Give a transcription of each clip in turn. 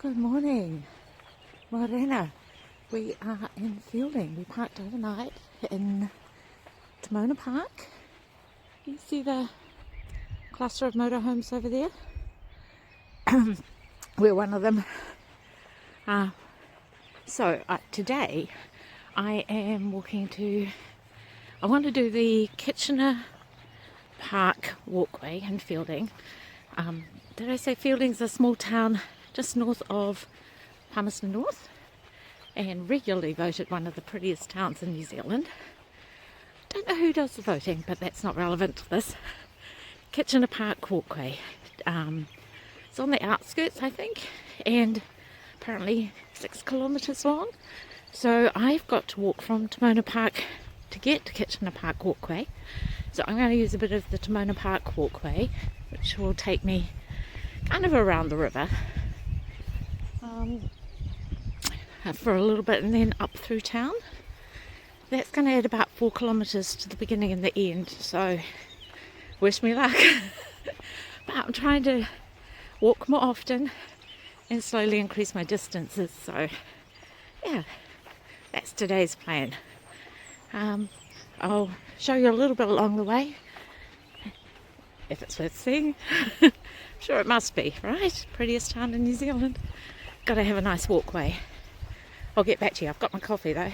Good morning, Morena. We are in Feilding. We parked overnight in Timona Park. You see the cluster of motorhomes over there? We're one of them. Today I am walking I want to do the Kitchener Park walkway in Feilding. Did I say Feilding's a small town just north of Palmerston North, and regularly voted one of the prettiest towns in New Zealand. Don't know who does the voting, but that's not relevant to this. Kitchener Park walkway. It's on the outskirts, I think, and apparently 6 kilometres long. So I've got to walk from Timona Park to get to Kitchener Park walkway. So I'm going to use a bit of the Timona Park walkway, which will take me kind of around the river for a little bit and then up through town. That's going to add about 4 kilometres to the beginning and the end, so wish me luck. But I'm trying to walk more often and slowly increase my distances, so yeah, that's today's plan. I'll show you a little bit along the way if it's worth seeing. I'm sure it must be, right? Prettiest town in New Zealand. Gotta have a nice walkway. I'll get back to you. I've got my coffee though,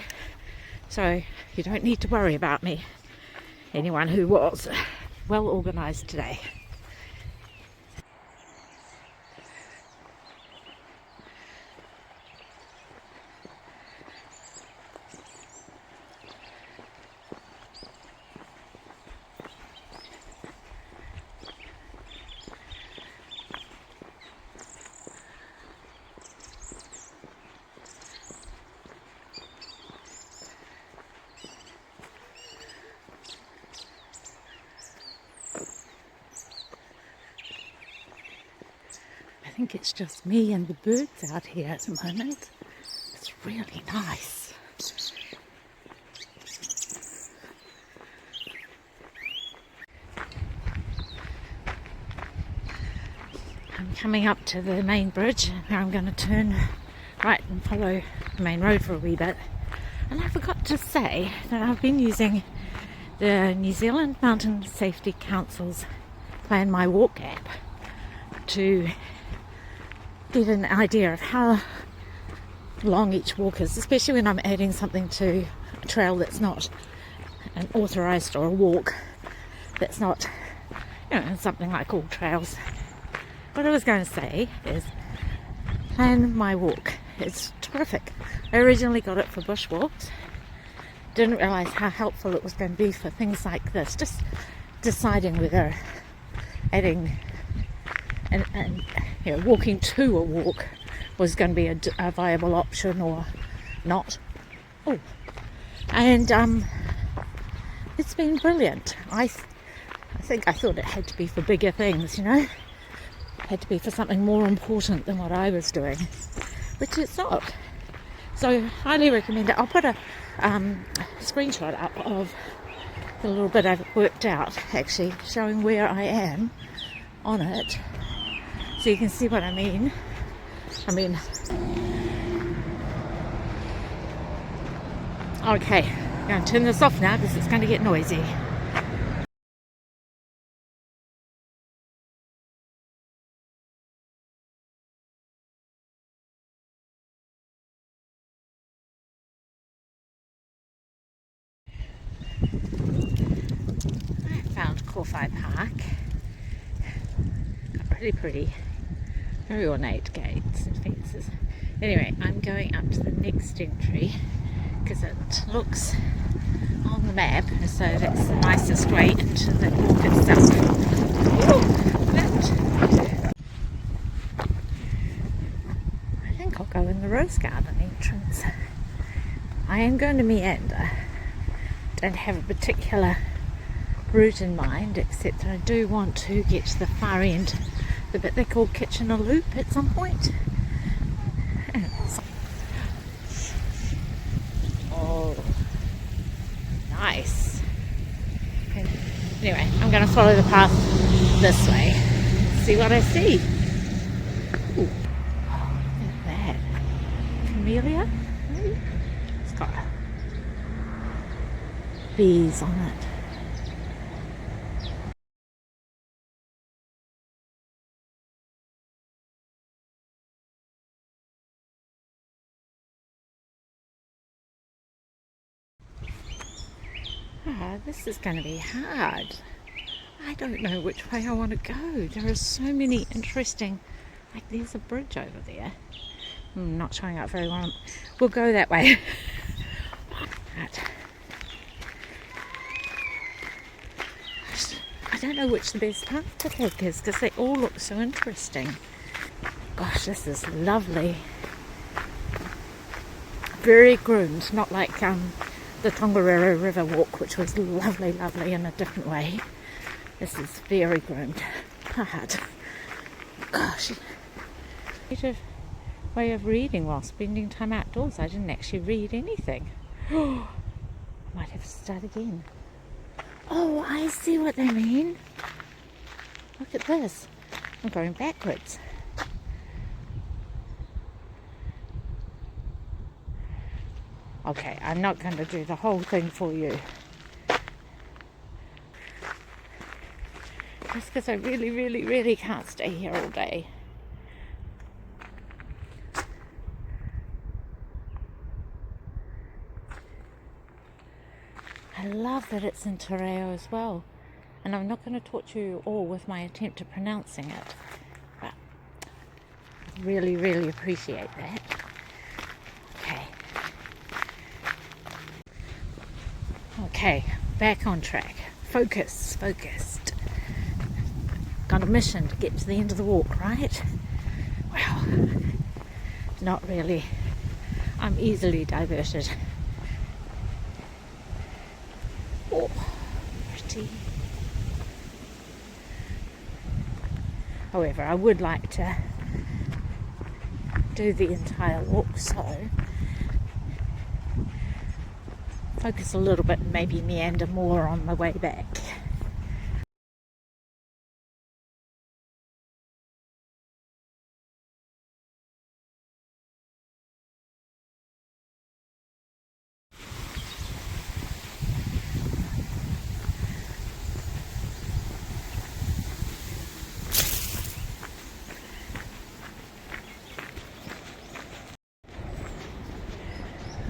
so you don't need to worry about me. Anyone who was well organised today. I think it's just me and the birds out here at the moment. It's really nice. I'm coming up to the main bridge. Now I'm going to turn right and follow the main road for a wee bit. And I forgot to say that I've been using the New Zealand Mountain Safety Council's Plan My Walk app to get an idea of how long each walk is, especially when I'm adding something to a trail that's not an authorised, or a walk that's not, something like all trails. What I was going to say is Plan My Walk. It's terrific. I originally got it for bushwalks. Didn't realise how helpful it was going to be for things like this. Just deciding whether adding and walking to a walk was going to be a viable option or not. And it's been brilliant. I think I thought it had to be for bigger things, It had to be for something more important than what I was doing, which it's not. So highly recommend it. I'll put a screenshot up of the little bit I've worked out, actually showing where I am on it, so you can see what I mean. Okay, I'm going to turn this off now because it's going to get noisy. I found Kowhai Park. Got really pretty, very ornate gates and fences. Anyway, I'm going up to the next entry because it looks on the map as though that's the nicest way into the walk itself. I think I'll go in the rose garden entrance. I am going to meander. Don't have a particular route in mind, except that I do want to get to the far end, the bit they call Kitchener Loop, at some point. Oh, nice. Okay. Anyway, I'm going to follow the path this way, see what I see. Ooh. Oh, look at camellia, maybe? It's got bees on it. Ah, this is going to be hard. I don't know which way I want to go. There are so many interesting, like there's a bridge over there. Not showing up very well. We'll go that way. Right. I don't know which the best path to take is because they all look so interesting. Gosh, this is lovely. Very groomed, not like the Tongariro River walk, which was lovely, lovely in a different way. This is very groomed. Hard. Gosh. Creative way of reading while spending time outdoors. I didn't actually read anything. I might have to start again. Oh, I see what they mean. Look at this. I'm going backwards. Okay, I'm not going to do the whole thing for you. Just because I really, really, really can't stay here all day. I love that it's in Te Reo as well. And I'm not going to torture you all with my attempt at pronouncing it. But I really, really appreciate that. Okay. Okay, back on track. Focused. Got a mission to get to the end of the walk, right? Well, not really. I'm easily diverted. Oh, pretty. However, I would like to do the entire walk, so focus a little bit and maybe meander more on the way back.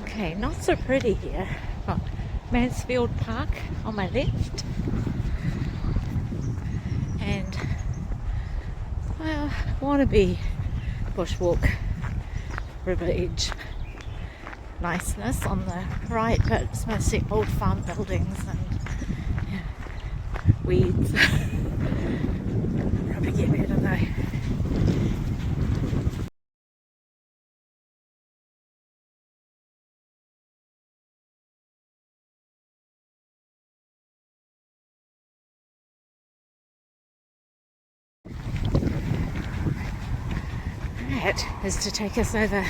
Okay, not so pretty here. Got Mansfield Park on my left, and well, wannabe bushwalk river edge niceness on the right, but it's mostly old farm buildings and weeds. Probably get better though. That is to take us over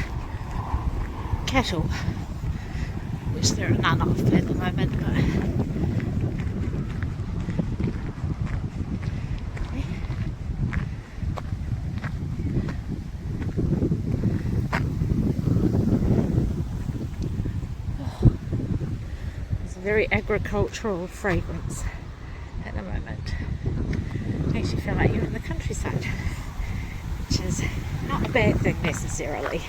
cattle, which there are none of at the moment, but there's a very agricultural fragrance at the moment. Makes you feel like you're in the countryside, which is not a bad thing necessarily.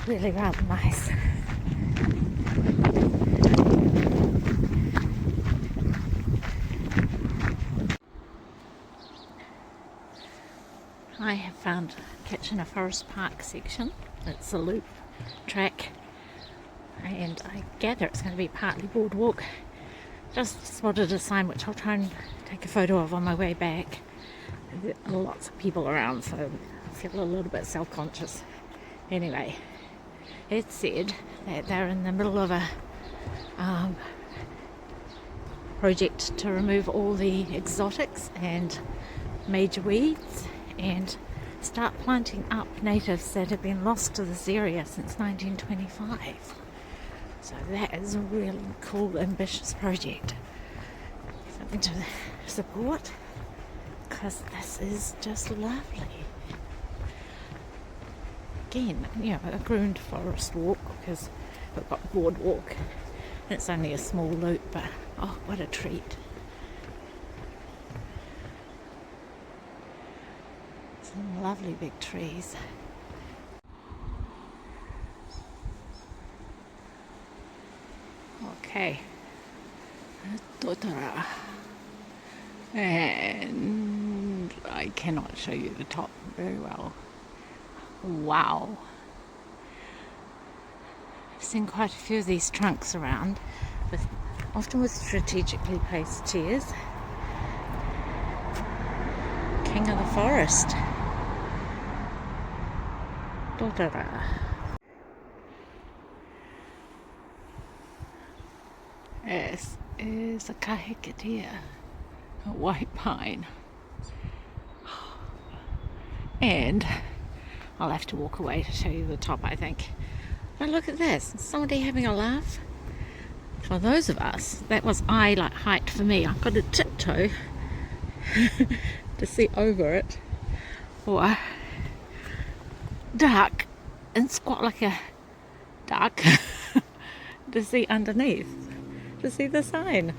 Really rather nice. I have found Kitchener Forest Park section. It's a loop track, and I gather it's going to be partly boardwalk. Just spotted a sign which I'll try and take a photo of on my way back. There are lots of people around, so I feel a little bit self-conscious. Anyway, it said that they're in the middle of a project to remove all the exotics and major weeds and start planting up natives that have been lost to this area since 1925. So that is a really cool, ambitious project. Something to support, because this is just lovely. Again, a groomed forest walk, because we've got boardwalk. It's only a small loop, but oh, what a treat. Some lovely big trees. Okay. Totara. And I cannot show you the top very well. Wow. I've seen quite a few of these trunks around, often with strategically placed chairs. King of the forest. Totara. This is a kahikatea, a white pine. And I'll have to walk away to show you the top, I think. But look at this, somebody having a laugh. For those of us, that was eye height for me. I've got to tiptoe to see over it, or duck and squat like a duck to see underneath, to see the sign.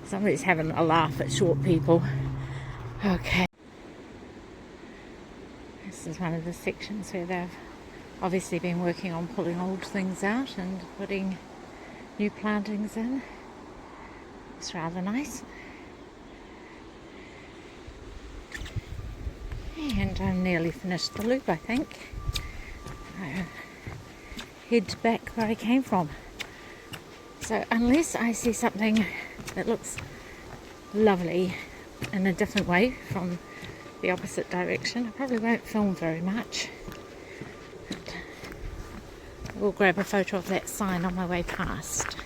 Somebody's having a laugh at short people. Okay. This is one of the sections where they've obviously been working on pulling old things out and putting new plantings in. It's rather nice. And I'm nearly finished the loop, I think. I'll head back where I came from. So unless I see something that looks lovely in a different way from the opposite direction, I probably won't film very much. But we'll grab a photo of that sign on my way past.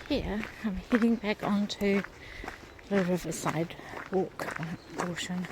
Here I'm heading back onto the riverside walk portion.